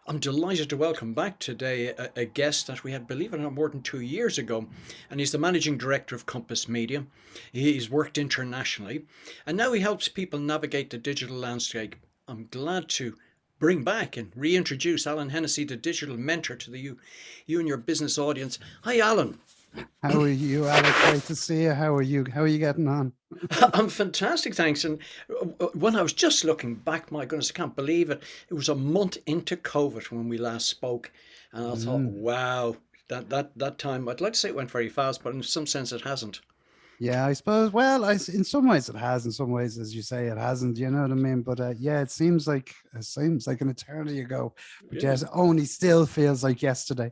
I'm delighted to welcome back today a guest that we had, believe it or not, more than 2 years ago. And he's the managing director of Kompass Media. He's worked internationally and now he helps people navigate the digital landscape. I'm glad to bring back and reintroduce Alan Hennessy, the digital mentor to you and your business audience. Hi, Alan. How are you, Alec? Great to see you. How are you? How are you getting on? I'm fantastic, thanks. And when I was just looking back, my goodness, I can't believe it. It was a month into COVID when we last spoke, and I thought, Mm. wow, that time. I'd like to say it went very fast, but in some sense, it hasn't. Yeah, I suppose. Well, in some ways it has. In some ways, as you say, it hasn't. You know what I mean? But yeah, it seems like an eternity ago. But Yeah, yes, it only still feels like yesterday.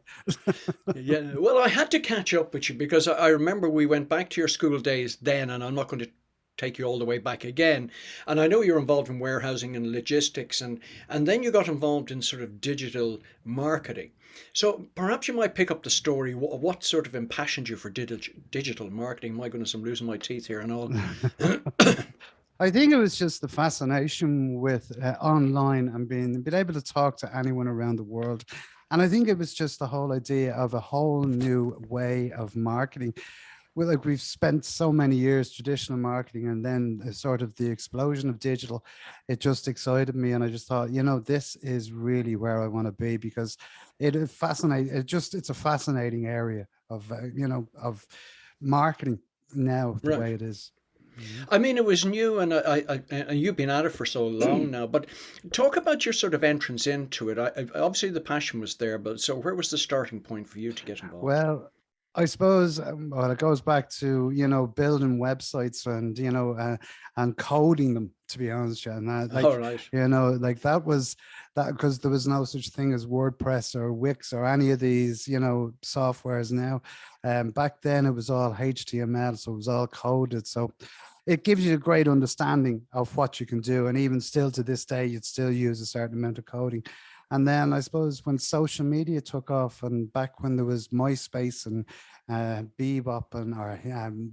yeah. Well, I had to catch up with you because I remember we went back to your school days then, and I'm not going to take you all the way back again. And I know you're involved in warehousing and logistics, and then you got involved in sort of digital marketing. So perhaps you might pick up the story. What sort of impassioned you for digital marketing? My goodness, I'm losing my teeth here and all. I think it was just the fascination with online and being able to talk to anyone around the world. And I think it was just the whole idea of a whole new way of marketing. Well, like we've spent so many years traditional marketing, and then sort of the explosion of digital, it just excited me, and I just thought, this is really where I want to be, because it fascinates. It's a fascinating area of marketing now, the Right. way it is. Mhm. I mean, it was new, and you've been at it for so long now. But talk about your sort of entrance into it. Obviously, the passion was there, but so where was the starting point for you to get involved? Well, I suppose well, it goes back to building websites and coding them. To be honest, yeah, and All right, like that was that, because there was no such thing as WordPress or Wix or any of these softwares now. Back then it was all HTML, so it was all coded. So it gives you a great understanding of what you can do, and even still to this day, you'd still use a certain amount of coding. And then I suppose when social media took off, and back when there was MySpace and Bebop or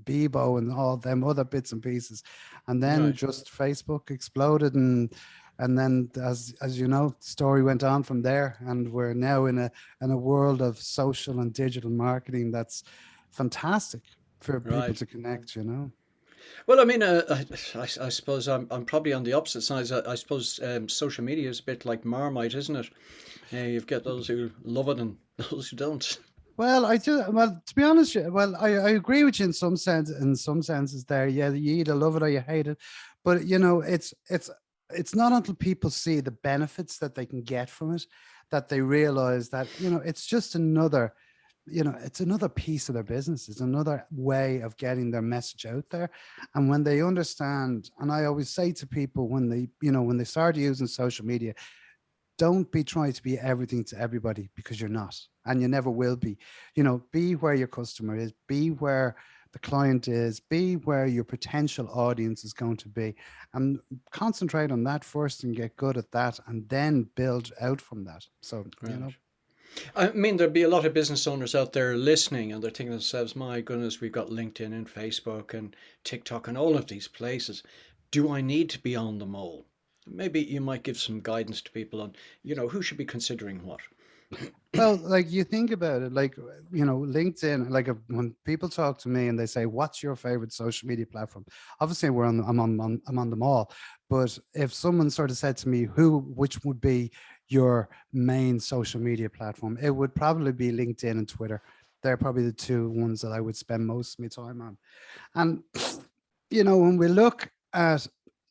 Bebo and all them other bits and pieces, and then right. just Facebook exploded, and then as you know, the story went on from there, and we're now in a world of social and digital marketing that's fantastic for people Right. to connect. You know. Well, I mean, I suppose I'm probably on the opposite side. I suppose social media is a bit like Marmite, isn't it? You've got those who love it and those who don't. Well, to be honest, yeah, well, I agree with you in some sense. In some senses, there, yeah, you either love it or you hate it. But it's not until people see the benefits that they can get from it that they realize that it's just another, it's another piece of their business. It's another way of getting their message out there. And when they understand, and I always say to people when they start using social media, don't be trying to be everything to everybody, because you're not, and you never will be. Be where your customer is, be where the client is, be where your potential audience is going to be, and concentrate on that first and get good at that, and then build out from that. So Right. I mean, there'd be a lot of business owners out there listening, and they're thinking to themselves, "My goodness, we've got LinkedIn and Facebook and TikTok and all of these places. Do I need to be on them all?" Maybe you might give some guidance to people on, who should be considering what. well, like, you think about it, like, LinkedIn, like, when people talk to me and they say, what's your favorite social media platform? Obviously I'm on them all. But if someone sort of said to me, which would be your main social media platform, it would probably be LinkedIn and Twitter. They're probably the two ones that I would spend most of my time on. And when we look at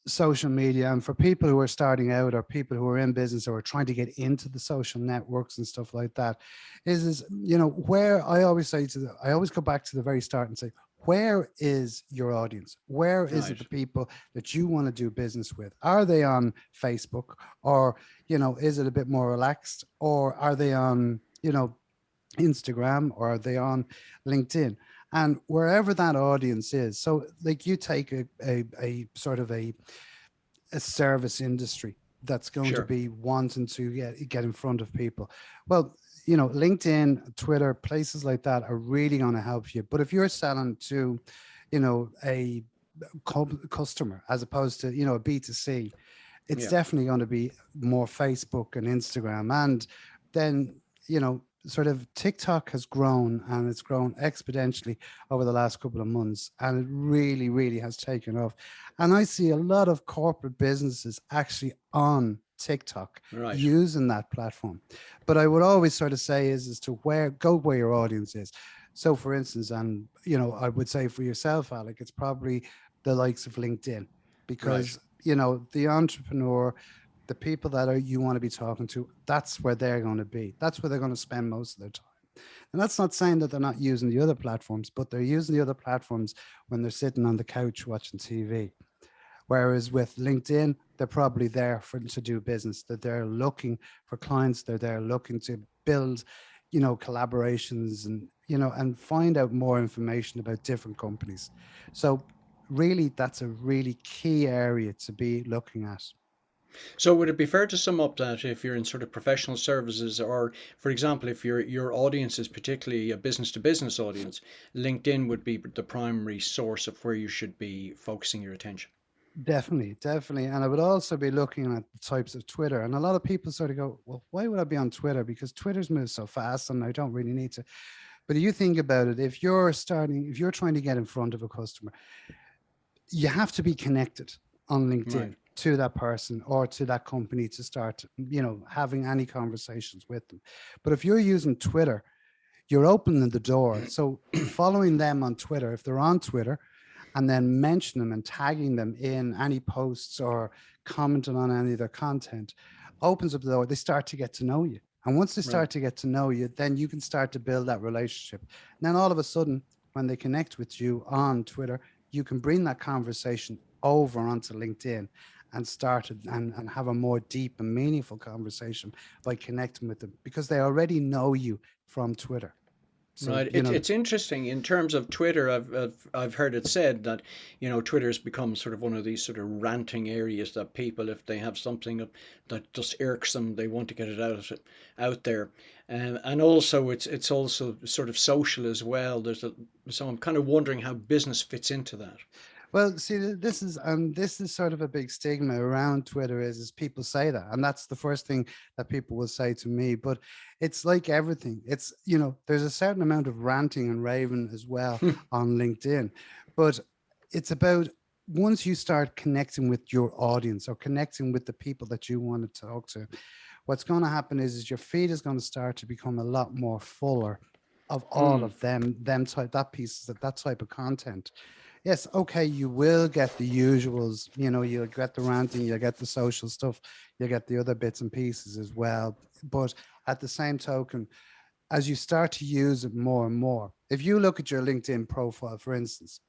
social media, and for people who are starting out, or people who are in business, or are trying to get into the social networks and stuff like that, is where I always go back to the very start and say, where is your audience? Where is it Right. the people that you want to do business with? Are they on Facebook, or is it a bit more relaxed, or are they on Instagram, or are they on LinkedIn? And wherever that audience is, so like, you take a sort of a service industry that's going to Sure. be wanting to get in front of people. Well, LinkedIn, Twitter, places like that are really going to help you. But if you're selling to a customer, as opposed to a B2C, It's Yeah. definitely going to be more Facebook and Instagram. And then, sort of TikTok has grown, and it's grown exponentially over the last couple of months. And it really, really has taken off. And I see a lot of corporate businesses actually on TikTok Right. using that platform. But I would always sort of say is to go where your audience is. So for instance, and I would say for yourself, Alec, it's probably the likes of LinkedIn, Right. because the entrepreneur, the people that you want to be talking to, that's where they're going to be. That's where they're going to spend most of their time. And that's not saying that they're not using the other platforms, but they're using the other platforms when they're sitting on the couch watching TV. Whereas with LinkedIn, they're probably there to do business. That they're looking for clients. They're there looking to build, collaborations, and and find out more information about different companies. So really, that's a really key area to be looking at. So would it be fair to sum up that if you're in sort of professional services, or for example, if your audience is particularly a business to business audience, LinkedIn would be the primary source of where you should be focusing your attention? Definitely, definitely. And I would also be looking at the types of Twitter. And a lot of people sort of go, well, why would I be on Twitter? Because Twitter's moved so fast and I don't really need to. But you think about it, if you're trying to get in front of a customer, you have to be connected on Right. LinkedIn to that person or to that company to start, having any conversations with them. But if you're using Twitter, you're opening the door. So following them on Twitter, if they're on Twitter, and then mention them and tagging them in any posts or commenting on any of their content, opens up the door. They start to get to know you. And once they Right. start to get to know you, then you can start to build that relationship. And then all of a sudden, when they connect with you on Twitter, you can bring that conversation over onto LinkedIn and and have a more deep and meaningful conversation by connecting with them, because they already know you from Twitter. So, Right. It's interesting in terms of Twitter. I've heard it said that Twitter's become sort of one of these sort of ranting areas that people, if they have something that just irks them, they want to get it out there, and also it's also sort of social as well. So I'm kind of wondering how business fits into that. well, see, this is sort of a big stigma around Twitter is people say that, and that's the first thing that people will say to me. But it's like everything. It's there's a certain amount of ranting and raving as well on LinkedIn, but it's about once you start connecting with your audience or connecting with the people that you want to talk to, what's going to happen is your feed is going to start to become a lot more fuller of all Hmm. of them type that pieces of that type of content. Yes, okay, you will get the usuals, you'll get the ranting, you'll get the social stuff, you'll get the other bits and pieces as well. But at the same token, as you start to use it more and more, if you look at your LinkedIn profile, for instance,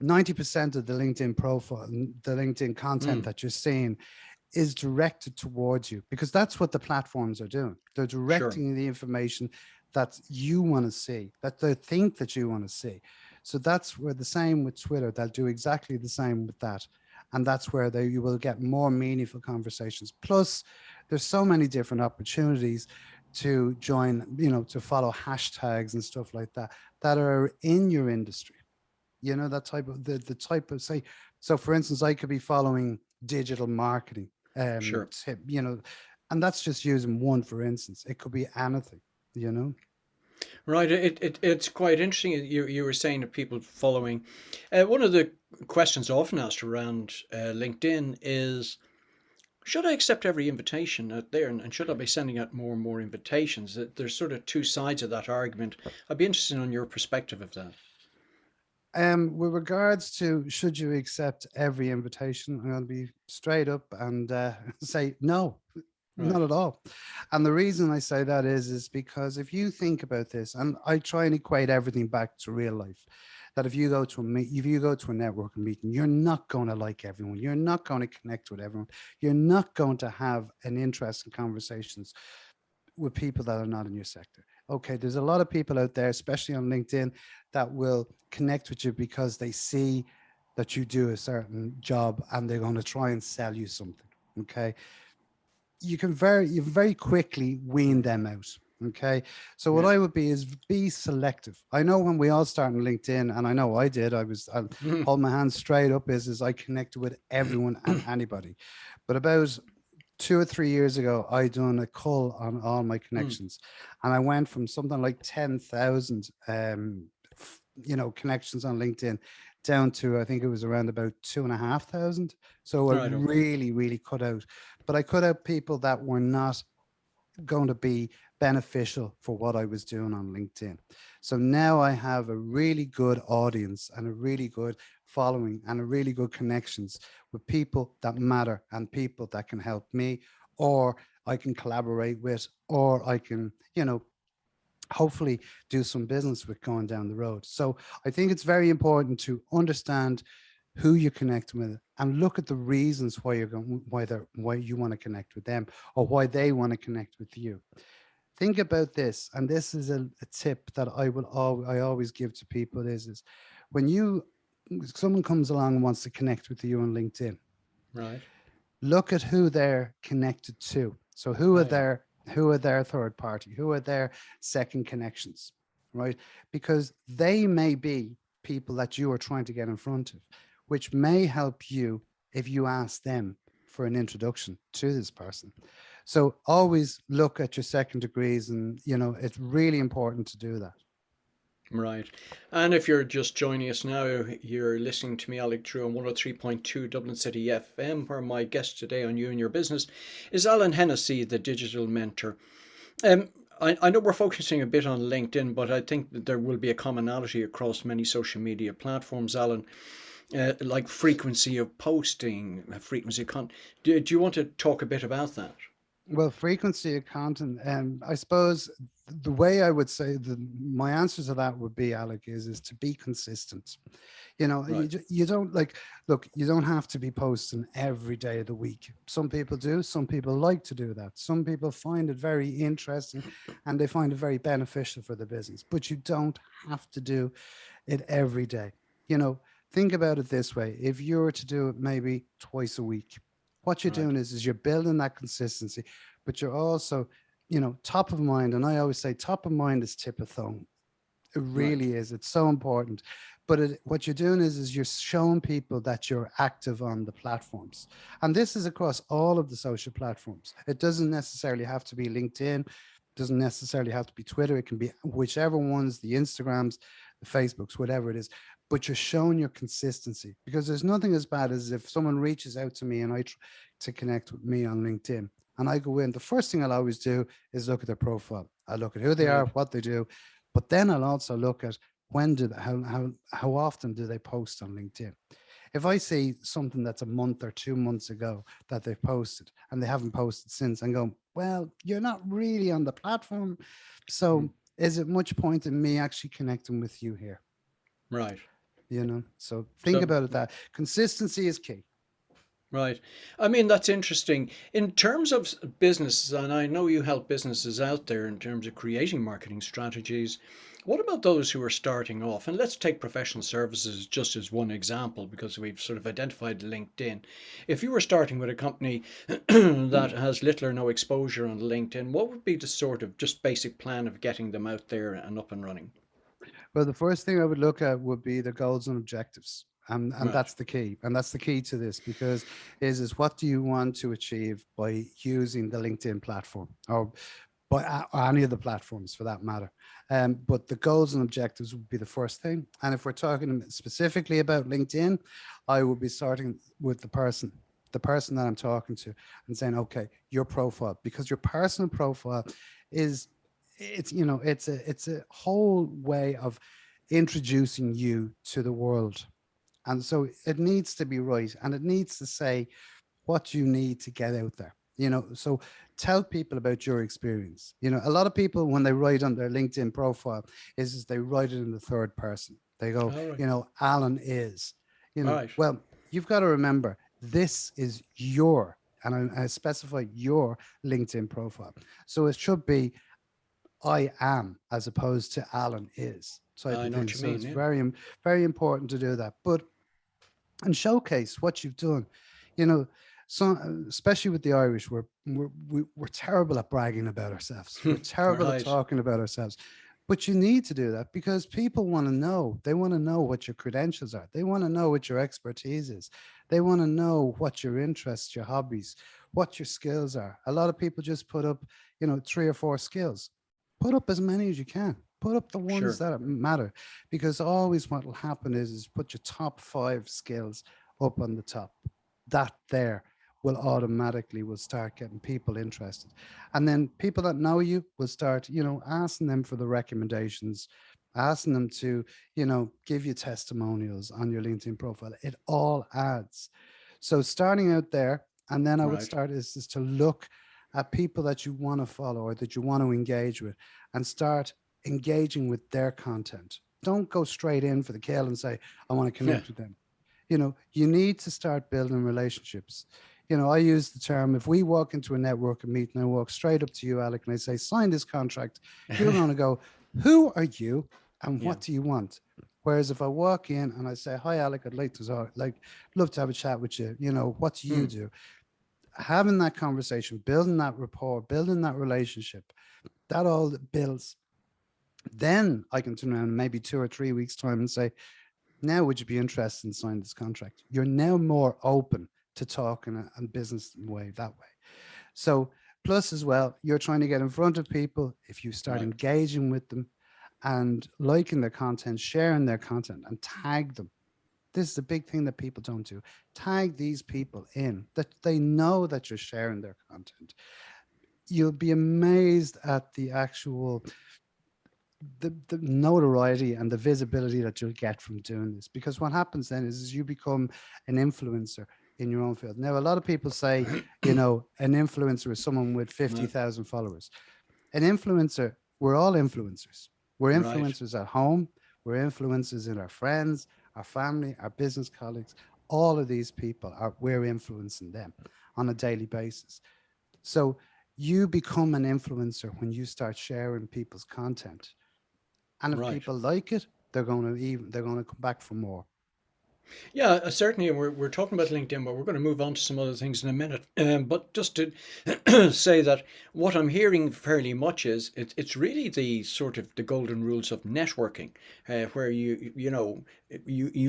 90% of the LinkedIn profile, the LinkedIn content Hmm. that you're seeing is directed towards you, because that's what the platforms are doing. They're Sure. directing the information that you want to see, that they think that you want to see. So that's where the same with Twitter, they'll do exactly the same with that. And that's where you will get more meaningful conversations. Plus, there's so many different opportunities to join, to follow hashtags and stuff like that that are in your industry. That type of the type of say. So for instance, I could be following digital marketing Sure. tip, and that's just using one for instance. It could be anything, you know. Right. It's quite interesting. You were saying to people following. One of the questions often asked around LinkedIn is, should I accept every invitation out there, and should I be sending out more and more invitations? There's sort of two sides of that argument. I'd be interested in your perspective of that. With regards to should you accept every invitation, I'm going to be straight up and say no, Right. not at all. And the reason I say that is because if you think about this, and I try and equate everything back to real life, that if you go to a networking meeting, you're not going to like everyone, you're not going to connect with everyone, you're not going to have an interest in conversations with people that are not in your sector. Okay, there's a lot of people out there, especially on LinkedIn, that will connect with you because they see that you do a certain job and they're going to try and sell you something. Okay, you very quickly wean them out. Okay. So what Yeah. I would be is be selective. I know when we all start on LinkedIn, and I know I did, I'll hold my hand straight up is I connected with everyone and anybody. But about 2 or 3 years ago, I done a cull on all my Mm. connections, and I went from something like 10,000, connections on LinkedIn down to I think it was around about 2,500. So I Right. Okay. really, really cut out. But I cut out people that were not going to be beneficial for what I was doing on LinkedIn. So now I have a really good audience and a really good following and a really good connections with people that matter and people that can help me, or I can collaborate with, or I can, hopefully do some business with going down the road. So I think it's very important to understand who you connect with and look at the reasons why you're going, why you want to connect with them, or why they want to connect with you. Think about this, and this is a tip that I always give to people is when someone comes along and wants to connect with you on LinkedIn, Right. look at who they're connected to. So Oh yeah. who are their third party, who are their second connections, right? Because they may be people that you are trying to get in front of, which may help you if you ask them for an introduction to this person. So always look at your second degrees, and it's really important to do that. Right. And if you're just joining us now, you're listening to me, Alec, through on 103.2 Dublin City FM, where my guest today on You and Your Business is Alan Hennessy, the digital mentor. Um, I know we're focusing a bit on LinkedIn, but I think that there will be a commonality across many social media platforms, Alan, like frequency of posting, frequency of content. Do you want to talk a bit about that? Well, frequency of content, I suppose the way I would say my answer to that would be, Alec, is to be consistent. Right. You don't like, look, you don't have to be posting every day of the week. Some people do, some people like to do that. Some people find it very interesting and they find it very beneficial for the business, but you don't have to do it every day. You know, think about it this way. If you were to do it maybe twice a week, what you're Right. doing is you're building that consistency, but you're also, top of mind. And I always say top of mind is tip of thumb. It Right. really is. It's so important. But what you're doing is you're showing people that you're active on the platforms. And this is across all of the social platforms. It doesn't necessarily have to be LinkedIn, doesn't necessarily have to be Twitter. It can be whichever ones, the Instagrams, the Facebooks, whatever it is. But you're showing your consistency, because there's nothing as bad as if someone reaches out to me and to connect with me on LinkedIn. And I go in, the first thing I'll always do is look at their profile. I look at who they are, Right. what they do, but then I'll also look at when do they, how often do they post on LinkedIn. If I see something that's a month or 2 months ago that they've posted and they haven't posted since, and go, well, you're not really on the platform, Mm. so is it much point in me actually connecting with you here? Right. So think So about it, that consistency is key. right. I mean, that's interesting. In terms of businesses, and I know you help businesses out there in terms of creating marketing strategies. What about those who are starting off? And let's take professional services just as one example, because we've sort of identified LinkedIn. If you were starting with a company that has little or no exposure on LinkedIn, what would be the sort of just basic plan of getting them out there and up and running? Well, the first thing I would look at would be the goals and objectives. And Right. that's the key. And that's the key to this, because is what do you want to achieve by using the LinkedIn platform, or by any of the platforms for that matter. But the goals and objectives would be the first thing. And if we're talking specifically about LinkedIn, I would be starting with the person that I'm talking to, and saying, okay, your profile, because your personal profile is, it's a whole way of introducing you to the world. And so it needs to be right, and it needs to say what you need to get out there. So tell people about your experience. A lot of people, when they write on their LinkedIn profile, is they write it in the third person. They go, All right. Alan is, All right. well, you've got to remember, this is and I specify your LinkedIn profile. So it should be I am, as opposed to Alan is, type I of know thing. what you So mean. it's Yeah. very important to do that. But and showcase what you've done. You know, So, especially with the Irish, we're terrible at bragging about ourselves. We're terrible at Right. talking about ourselves. But you need to do that because people want to know. They want to know what your credentials are. They want to know what your expertise is. They want to know what your interests, your hobbies, what your skills are. A lot of people just put up, 3 or 4 skills. Put up as many as you can. Put up the ones Sure. that matter, because always what will happen is put your top 5 skills up on the top. That there will automatically will start getting people interested, and then people that know you will start, asking them for the recommendations, asking them to, give you testimonials on your LinkedIn profile. It all adds. So starting out there, and then I would Right. start is to look at people that you want to follow or that you want to engage with, and start engaging with their content. Don't go straight in for the kill and say, I want to Yeah. connect with them. You need to start building relationships. I use the term, if we walk into a networking meeting, I walk straight up to you, Alec, and I say, sign this contract, you're going to go, who are you and Yeah. what do you want? Whereas if I walk in and I say, hi, Alec, I'd like to talk, love to have a chat with you, what do you Hmm. do? Having that conversation, building that rapport, building that relationship, that all builds. Then I can turn around maybe 2 or 3 weeks' time and say, now, would you be interested in signing this contract? You're now more open to talking and business way that way. So, plus as well, you're trying to get in front of people. If you start Right. engaging with them and liking their content, sharing their content, and tag them. This is a big thing that people don't do. Tag these people in that they know that you're sharing their content. You'll be amazed at the actual the notoriety and the visibility that you'll get from doing this, because what happens then is you become an influencer in your own field. Now a lot of people say, an influencer is someone with Right. 50,000 followers. An influencer, we're all influencers. We're Right. influencers at home, we're influencers in our friends, our family, our business colleagues. All of these people are, we're influencing them on a daily basis. So you become an influencer when you start sharing people's content, and if Right. people like it, they're going to come back for more. Yeah, certainly. We're talking about LinkedIn, but we're going to move on to some other things in a minute. But just to say that what I'm hearing fairly much is it's really the sort of the golden rules of networking, where you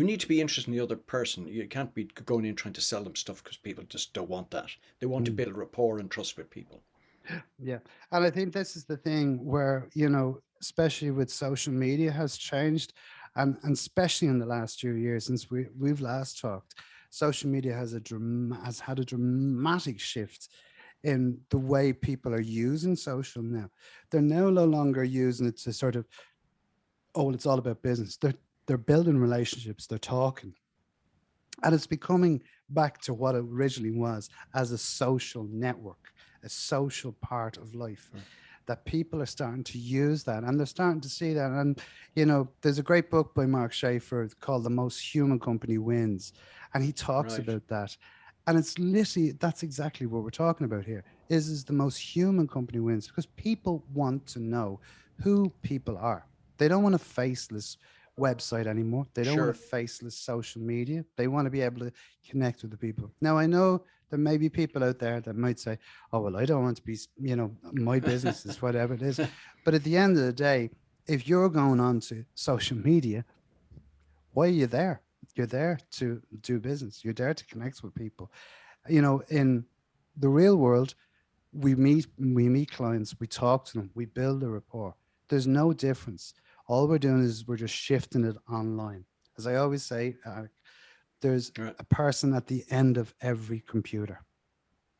need to be interested in the other person. You can't be going in trying to sell them stuff because people just don't want that. They want to Mm. build rapport and trust with people. Yeah. And I think this is the thing where, especially with social media has changed, and especially in the last few years since we've last talked, social media has had a dramatic shift in the way people are using social now. They're now no longer using it to sort of, oh, well, it's all about business. They're building relationships, they're talking. And it's becoming back to what it originally was, as a social network, a social part of life, that people are starting to use that, and they're starting to see that. And, there's a great book by Mark Schaefer called The Most Human Company Wins. And he talks Right. about that. And it's literally, that's exactly what we're talking about here, is the most human company wins, because people want to know who people are. They don't want a faceless website anymore. They don't want a Sure. faceless social media. They want to be able to connect with the people. Now, I know there may be people out there that might say, oh, well, I don't want to be, my business is whatever it is. But at the end of the day, if you're going on to social media, why are you there? You're there to do business. You're there to connect with people. In the real world, we meet clients, we talk to them, we build a rapport. There's no difference. All we're doing is we're just shifting it online. As I always say, there's Right. a person at the end of every computer.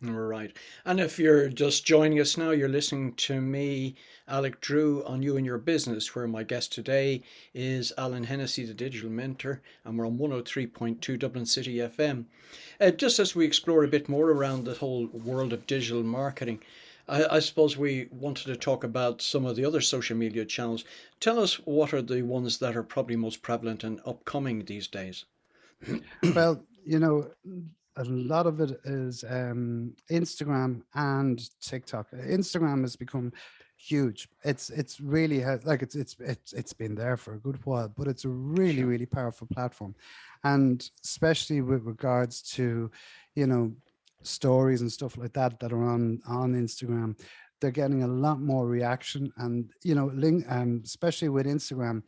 Right. And if you're just joining us now, you're listening to me, Alec Drew, on You and Your Business, where my guest today is Alan Hennessy, the digital mentor, and we're on 103.2 Dublin City FM. Just as we explore a bit more around the whole world of digital marketing, I suppose we wanted to talk about some of the other social media channels. Tell us what are the ones that are probably most prevalent and upcoming these days. Well, a lot of it is Instagram and TikTok. Instagram has become huge. It's really like it's been there for a good while, but it's a really Sure. really powerful platform, and especially with regards to, you know stories and stuff like that that are on Instagram, they're getting a lot more reaction. And especially with Instagram,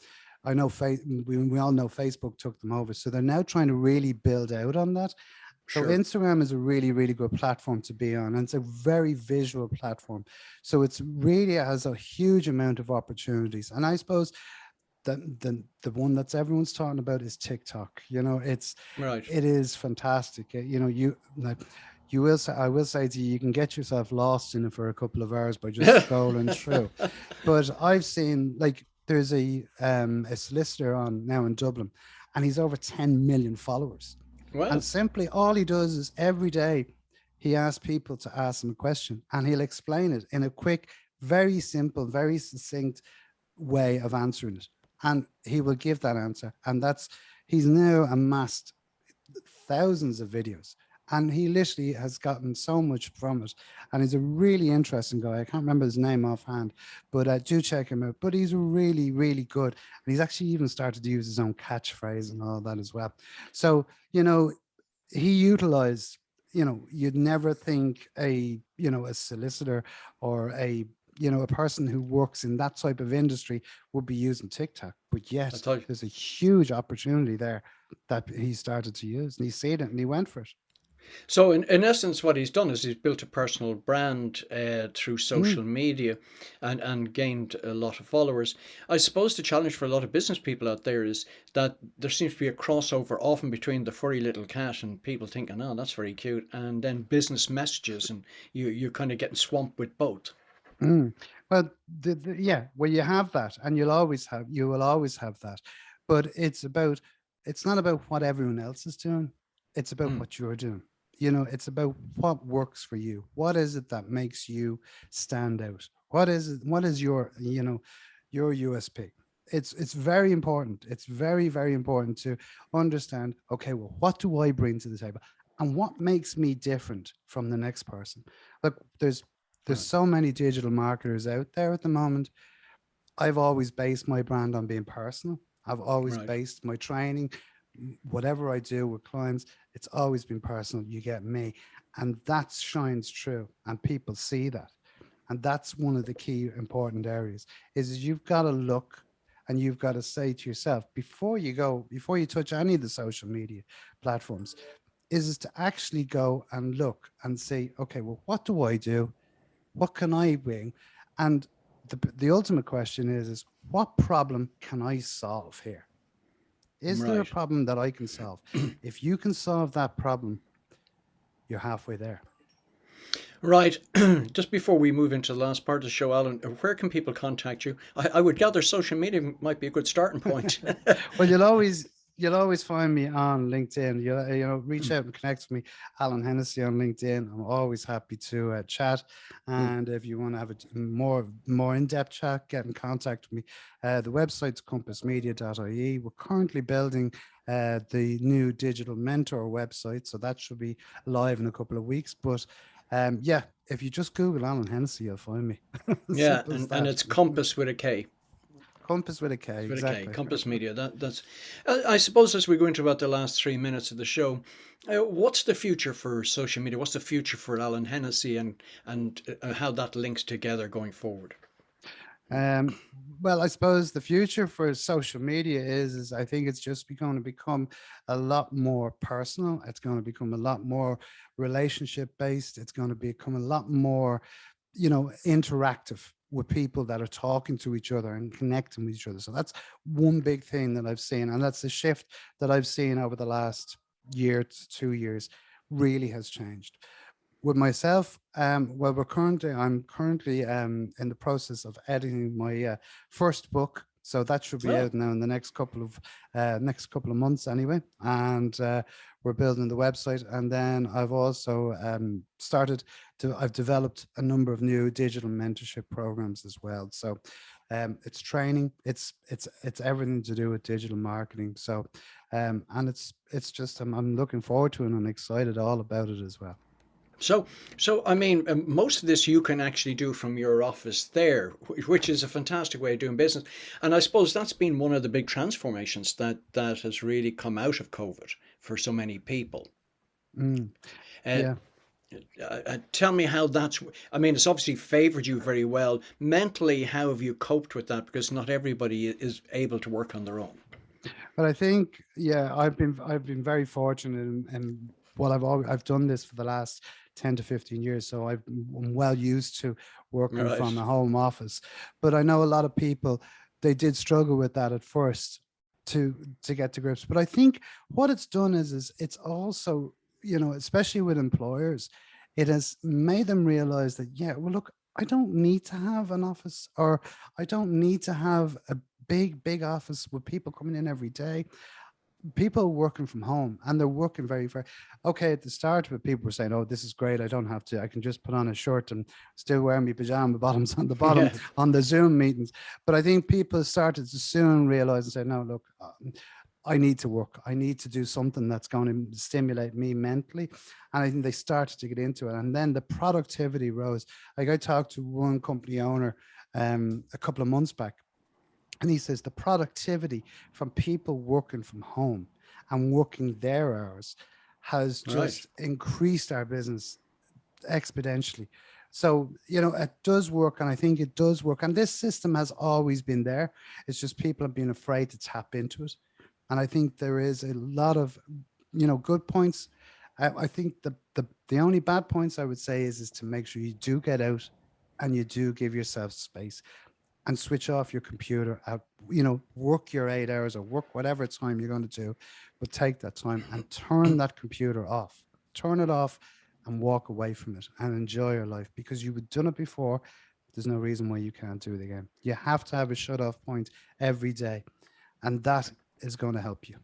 I know we all know Facebook took them over, so they're now trying to really build out on that. So Sure. Instagram is a really, really good platform to be on, and it's a very visual platform. So it's really has a huge amount of opportunities. And I suppose the one that's everyone's talking about is TikTok. Right. It is fantastic. You will say, I will say to you, you can get yourself lost in it for a couple of hours by just scrolling through. But I've seen, like, there's a solicitor on now in Dublin, and he's over 10 million followers. And Well, simply all he does is every day he asks people to ask him a question, and he'll explain it in a quick, very simple, very succinct way of answering it. And he will give that answer. And he's now amassed thousands of videos. And he literally has gotten so much from it. And he's a really interesting guy. I can't remember his name offhand, but do check him out. But he's really, really good. And he's actually even started to use his own catchphrase and all that as well. So, he utilized, you'd never think a solicitor or a person who works in that type of industry would be using TikTok. But I yet thought. there's a huge opportunity there that he started to use, and he seen it and he went for it. So, in essence, what he's done is he's built a personal brand through Mm, social media, and gained a lot of followers. I suppose the challenge for a lot of business people out there is that there seems to be a crossover often between the furry little cat and people thinking, "Oh, that's very cute," and then business messages, and you're kind of getting swamped with both. mm. Well, yeah, well, you have that, and you will always have that. But it's not about what everyone else is doing. It's about Mm, what you're doing. It's about what works for you. What is it that makes you stand out? What is your USP? It's very important. It's very, very important to understand, okay, well, what do I bring to the table? And what makes me different from the next person? Look, there's right, so many digital marketers out there at the moment. I've always based my brand on being personal. I've always right, based my training, whatever I do with clients, it's always been personal. You get me. And that shines true. And people see that. And that's one of the key important areas is you've got to look and you've got to say to yourself before you touch any of the social media platforms, is to actually go and look and say, okay, well, what do I do? What can I bring? And the ultimate question is what problem can I solve here? Is there a right. problem that I can solve? If you can solve that problem, you're halfway there. Right. Just before we move into the last part of the show, Alan, where can people contact you? I would gather social media might be a good starting point. Well, you'll always find me on LinkedIn. Reach out and connect with me, Alan Hennessy on LinkedIn. I'm always happy to chat. Hmm. And if you want to have a more in depth chat, get in contact with me. The website's compassmedia.ie. We're currently building the new digital mentor website, so that should be live in a couple of weeks. But yeah, if you just Google Alan Hennessy, you'll find me. Yeah, Simple as and that. it's Compass with a K. Compass with a K, With a K, exactly. Compass Media. That's. I suppose as we go into about the last 3 minutes of the show, what's the future for social media? What's the future for Alan Hennessy, and how that links together going forward? Um, well, I suppose the future for social media is I think it's just going to become a lot more personal. It's going to become a lot more relationship based. It's going to become a lot more, interactive with people that are talking to each other and connecting with each other. So that's one big thing that I've seen, and that's the shift that I've seen over the last year to 2 years. Really has changed with myself. Well, I'm currently in the process of editing my first book, so that should be Oh, out now in the next couple of months anyway. And we're building the website, and then I've also I've developed a number of new digital mentorship programs as well. So it's training, it's everything to do with digital marketing. So and it's just I'm looking forward to it, and I'm excited all about it as well. so I mean, most of this you can actually do from your office there, which is a fantastic way of doing business. And I suppose that's been one of the big transformations that has really come out of COVID for so many people. Mm, Uh, yeah. Tell me how that's. I mean, it's obviously favored you very well. Mentally, how have you coped with that? Because not everybody is able to work on their own. But I think, yeah, I've been very fortunate, and well, I've done this for the last 10 to 15 years, so I'm well used to working Right. from a home office. But I know a lot of people, they did struggle with that at first to get to grips. But I think what it's done is it's also, especially with employers, it has made them realize that, yeah, well, look, I don't need to have an office, or I don't need to have a big office with people coming in every day. People are working from home, and they're working very okay. At the start of it, people were saying, oh, this is great, I don't have to, I can just put on a shirt and still wear my pajama bottoms on the bottom Yes. on the Zoom meetings. But I think people started to soon realize and say, no, look, I need to work. I need to do something that's going to stimulate me mentally. And I think they started to get into it. And then the productivity rose. Like, I talked to one company owner a couple of months back, and he says the productivity from people working from home and working their hours has Right. just increased our business exponentially. So, it does work, and I think it does work. And this system has always been there. It's just people have been afraid to tap into it. And I think there is a lot of, good points. I think the only bad points I would say is to make sure you do get out and you do give yourself space and switch off your computer out, work your 8 hours or work whatever time you're going to do, but take that time and turn that computer off, turn it off, and walk away from it and enjoy your life, because you've done it before. There's no reason why you can't do it again. You have to have a shut off point every day, and that is going to help you.